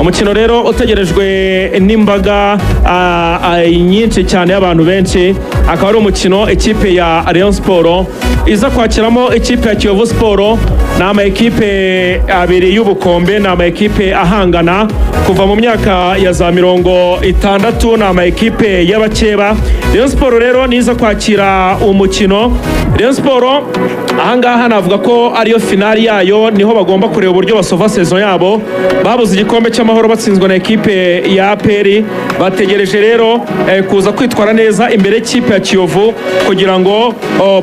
umukino rero utegerejwe n'imbaga nyinshi cyane y'abantu benshi, akaba ari umukino ikipe ya Rayon Sport iza kwakiramo ikipe ya Kiyovu Sport. Ni ama ekipe abiri y'ubukombe, ni ama ekipe ahangana kuva mu myaka ya za 60, ni ama ekipe y'abakeba. Rayon Sport rero niza kwakira umukino. Rayon Sport ahangaha navuga ko ariyo finali yayo, niho bagomba kureba uburyo basova saison yabo. Babuze igikombe cy'amahoro batsinzwe na ekipe ya APR, bategereje rero kuza kwitwara neza imbere y'ikipe ya Kiyovu kugira ngo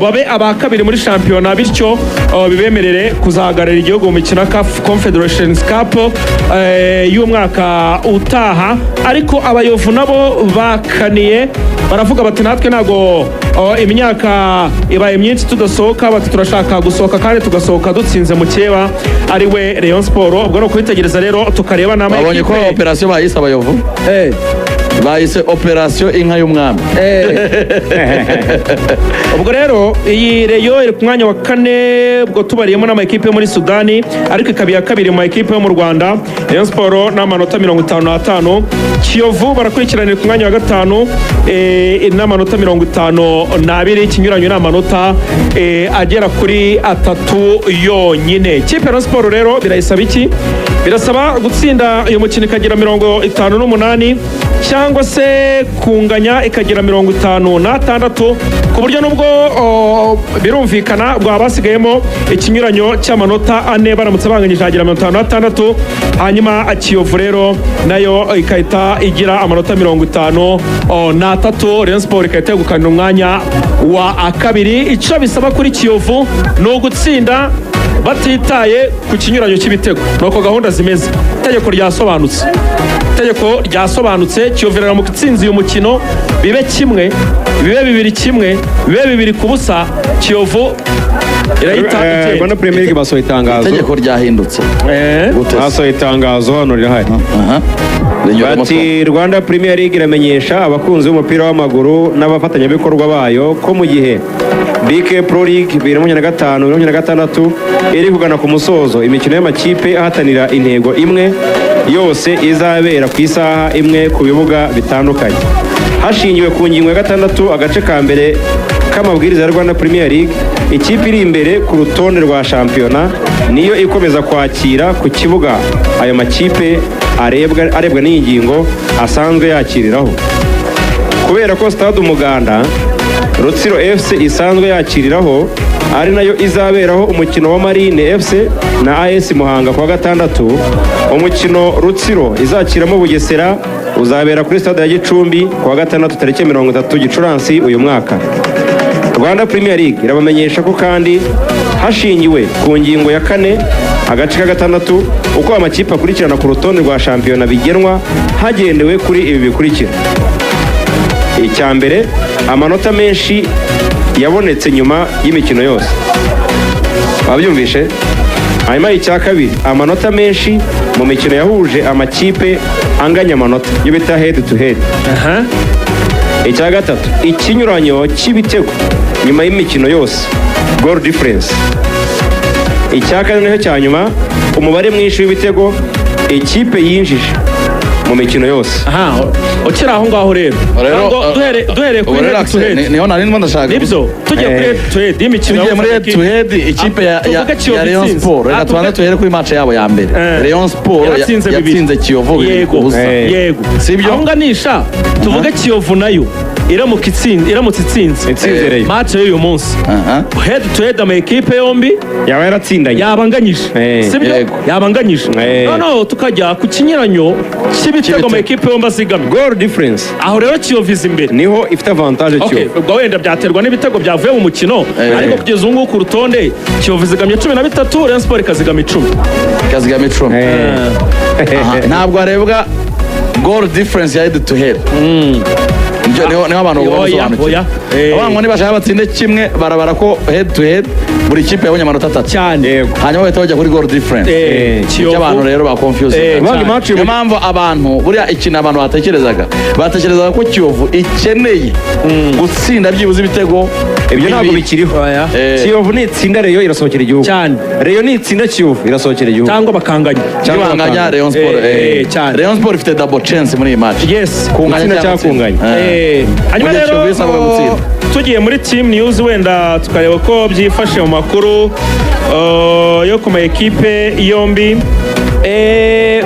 babe abakabiri muri shampiyona, bityo bibemerere kuzahagararira igihugu mu mikino CAF Confederations Cup y'umwaka utaha. Ariko abayovu nabo bakaniye baravuga bati natwe ntago imyaka ibaye myinshi tudasohoka, bati turashaka gusohoka kandi tugasohoka dutsinze mukeba ari we Rayon Sport. Ubwo no kwitegereza rero tukareba nama babonye ko operation bayise abayovu bayise operation inka y'umwami. Ubwo rero iyi Rayon iri ku mwanya wa 4, ubwo tubariyemo n'ama ekipe muri Sudani, ariko ikaba iya kabiri mu ekipe yo mu Rwanda. Rayon Sport n'amanota 55, Kiyovu barakurikirana ku mwanya wa 5 n'amanota 52, ikinyuranyo n'amanota agera kuri 3 yonyine. Ikipe ya Rayon Sport rero birayisaba iki? Birasaba gutsinda uyu mukino ikagira 58 cyangwa se kunganya ikagira 56, ku buryo nubwo birumvikana bwa basigayemo ikinyuranyo cy'amanota 4 baramutse banganyije hagira 56, hanyuma Kiyovu rero nayo ikahita igira amanota 53, Rayon Sport ikahita yegukana umwanya wa kabiri. Icyo bisaba kuri Kiyovu ni ugutsinda batitaye ku kinyuranyo cy'ibitego, nuko gahunda zimeze. Itegeko ryasobanutse, Kiyovu rero mu gutsinza uyu mukino bibe kimwe, bibe 2-1, bibe 2-0, Kiyovu irahita igenda. Rwanda Premier League basohoye itangazo. Itegeko ryahindutse. Basohoye itangazo hano rirahari. Bati Rwanda Premier League iramenyesha abakunzi b'umupira w'amaguru n'abafatanyabikorwa bayo ko mu gihe BK Pro League 2025-2026 iri kugana ku musozo, imikino y'amakipe ahatanira intego imwe yose izabera ku isaha imwe ku bibuga bitandukanye. Hashingiwe ku ngingo ya 6 agace ka mbere k'amabwiriza ya Rwanda Premier League, ikipe iri imbere ku rutonde rwa shampiyona niyo ikomeza kwakira ku kibuga ayo makipe arebwa n'iyi ngingo asanzwe yakiriraho. Kubera ko Stade Umuganda Rutsiro FC isanzwe yakiriraho, ari nayo izaberaho umukino wa Marine FC na AS Muhanga kwa 6, umukino Rutsiro izakiramo Bugesera uzabera kuri Stade ya Gicumbi kwa 6 tariki 30 Gicurasi uyu mwaka. Rwanda Premier League irabamenyesha ko kandi hashingiwe ku ngingo ya 4 agace ka 6 uko amakipe akurikirana ku rutonde rwa shampiyona bigenwa hagendewe kuri ibi bikurikira: icya mbere, amanota menshi yabonetse nyuma y'imikino yose. Wabyumvishe? Hanyuma icya kabiri, amanota menshi mu mikino yahuje amakipe anganya amanota, yo bita head to head. Icya gatatu, ikinyuranyo cy'ibitego nyuma y'imikino yose, goal difference. Icya kane nicyo cya nyuma, umubare mwinshi w'ibitego ikipe yinjije mu mikino yose. Ukiri aho ngaho rero duhereye kuri head to head, niho nari ndimo ndashaka nibyo tugiye kuri head to head y'imikino. Tugiye muri head to head ikipe ya Rayon Sport, reka tubanze tuhere kuri match yabo ya mbere. Rayon Sport yatsinze Kiyovu. Yego, sibyo aho nganisha tuvuge Kiyovu nayo iramutse itsinze match y'uyu munsi, head to head ama ekipe yombi yaba yaratsindanye, yabanganyije, sibyo yabanganyije. No tukajya ku kinyuranyo cy'ibitego ama ekipe yombi azigamye, goal difference. Aho rero Kiyovu imbere niho ifite avantage Kiyovu. Ubwo wenda byaterwa n'ibitego byavuye mu mukino, ariko kugeza ubu ku rutonde Kiyovu zigamye 13, Rayon Sport ikazigama 10. Ntabwo arebwa goal difference ya head to head. niho abantu basobanukira abantu ntibashaka batsinde kimwe barabara ko head to head buri kipe yabonye amanota 3 cyane hanyuma bahita bajya kuri goal difference icyo abantu rero ba confuse niyo mpamvu abantu buriya ikintu abantu batekerezaga ko Kiyovu ikeneye gutsinda byibuze ibitego ibyo ntabwo bikiriho Kiyovu ni itsinda Rayon irasohokera igihugu cyane Rayon ni itsinda Kiyovu irasohokera igihugu cyangwa bakanganya Rayon Sport Rayon Sport ifite double chance muri iyi match yes kunganya cyangwa kunganya hanyuma rero tugiye muri team news wenda tukareba ko byifashe mu makuru yo ku ma ekipe yombi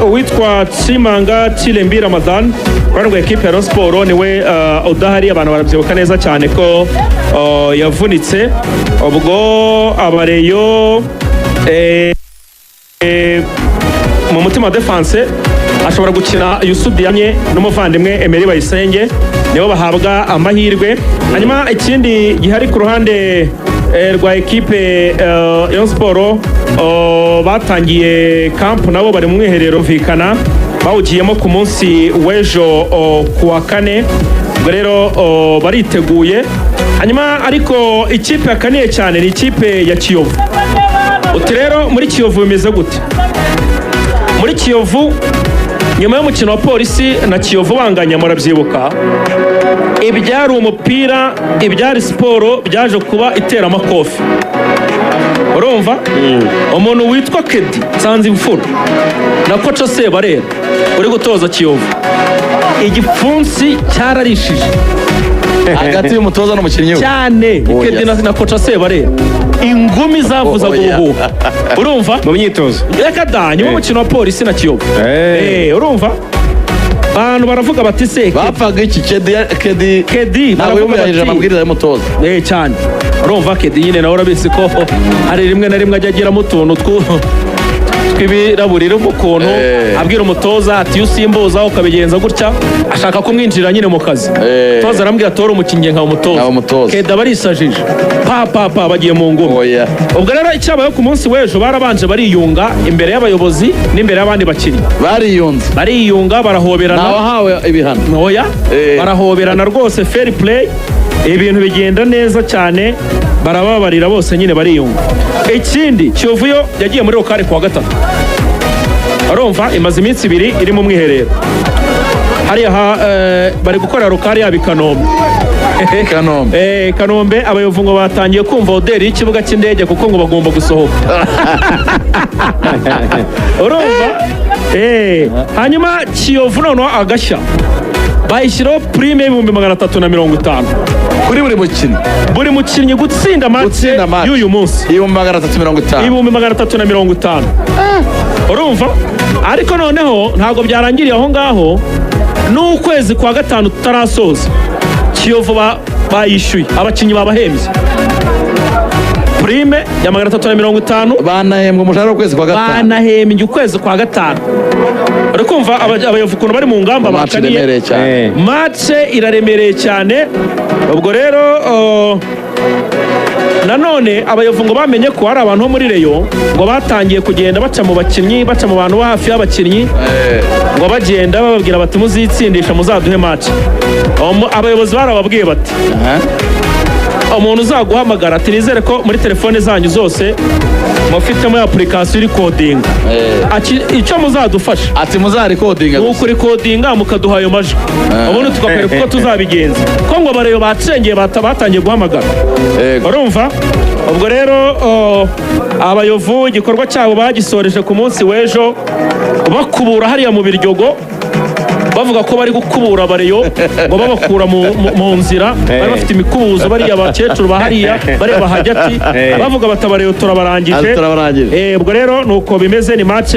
uwitwa Chimanga Chilembi Ramadan rwanda ekipe ya Rayon Sport niwe udahari abantu barabyibuka neza cyane ko yavunitse ubwo abareyo mu mutima defense ashobora gukina Yusuf Diamye n'umuvandimwe Emery Bayisenge nibo bahabwa amahirwe hanyuma ikindi gihari ku ruhande rwa ekipe Rayon Sport batangiye camp nabo bari mu mwiherero vikana bawugiyemo ku munsi w'ejo kuwa kane ubwo rero bariteguye hanyuma ariko ikipe yakaniye cyane ni ikipe ya Kiyovu uti rero muri Kiyovu bimeze gute muri Kiyovu nyuma y'umukino wa polisi na Kiyovu banganya murabyibuka ibyari umupira ibyari siporo byaje kuba iteramakofi urumva umuntu witwa Kedi Nsanzimfura na koca Sebarera uri gutoza Kiyovu igipfunsi cyararishije hagati y'umutoza n'umukinnyi cyane Kedi na koca Sebarera ingumi zavuza guhuha urumva mu myitozo reka da nyuma y'umukino wa polisi na Kiyovu urumva abantu baravuga bati se bapfaga iki Kedi nawe yubahirije amabwiriza y'umutoza cyane urumva Kedi nyine nawe urabizi ko hari rimwe na rimwe ajya agiramo utuntu tw'ibiraburire ukuntu abwira umutoza ati usimbuza ukabigenza gutya ashaka kumwinjira nyine mu kazi umutoza arambwira tora umukinnyi nka umutoza Kedi aba arisajije pa bagiye mu ngumi ubwo rero icyabayeho ku munsi w'ejo barabanje bariyunga imbere y'abayobozi n'imbere y'abandi bakinnyi bariyunga barahoberana nawahawe ibihano barahoberana rwose fair play ibintu bigenda neza cyane barababarira bose nyine bariyunga ikindi Kiyovu yo yagiye muri lokale kuwa gatatu urumva imaze iminsi 2 iri mu mwiherero hariya bari gukora lokale yabo Kanombe abayovu ngo batangiye kumva hoteli y'ikibuga cy'indege kuko ngo bagomba gusohoka urumva hanyuma Kiyovu noneho agashya bayishyiraho prime y'ibihumbi 350 kuri buri mukinnyi gutsinda match y'uyu munsi ibihumbi 350 urumva ariko noneho ntabwo byarangiriye aho ngaho n'ukwezi kwa gatanu tutarasoza Kiyovu bayishyuye abakinnyi babahembye prime ya 350 banahembwa umushahara w'ukwezi kwa gatanu banahembye ukwezi kwa gatanu uri kumva abayovu ukuntu bari mu ngamba bakaniye match iraremereye cyane ubwo rero nanone abayovu ngo bamenye ko hari abantu bo muri Rayon ngo batangiye kugenda baca mu bakinnyi baca mu bantu hafi y'abakinnyi ngo bagenda bababwira bati muzitsindisha muzaduhe match abayobozi barababwiye bati umuntu uzaguhamagara ati nizere ko muri telefone zanyu zose mufitemo application iri coding icyo muzadufasha ati muzarikodinga nuko rikodinga mukaduha ayo majwi ubundi tugakwereka uko tuzabigenza ko ngo abareyo bacengeye batangiye guhamagara urumva ubwo rero abayovu igikorwa cyabo bagisoreje ku munsi w'ejo bakubura hariya mu Biryogo bavuga ko bari gukubura abareyo ngo babakura mu nzira bari bafite imikubuzo bariya abakecuru bahariya bareba hagati bavuga batabareyo turabarangije ubwo rero nuko bimeze ni match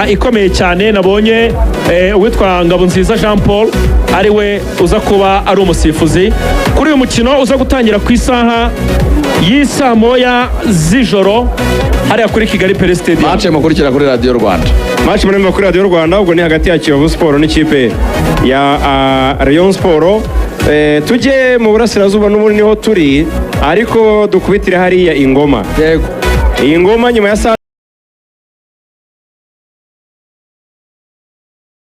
ikomeye cyane nabonye uwitwa Ngabonziza Jean Paul ariwe uza kuba ari umusifuzi kuri uyu mukino uza gutangira ku isaha y'isa moya z'ijoro hariya kuri Kigali Pele Stadium. Match mukurikira kuri Radio Rwanda. Match muri kuri Radio Rwanda ubwo ni hagati ya Kiyovu Sport n'ikipe ya Rayon Sport. Tujye mu burasirazuba n'ubundi niho turi ariko dukubitire hariya Ingoma. Yego. Iyi Ngoma nyuma ya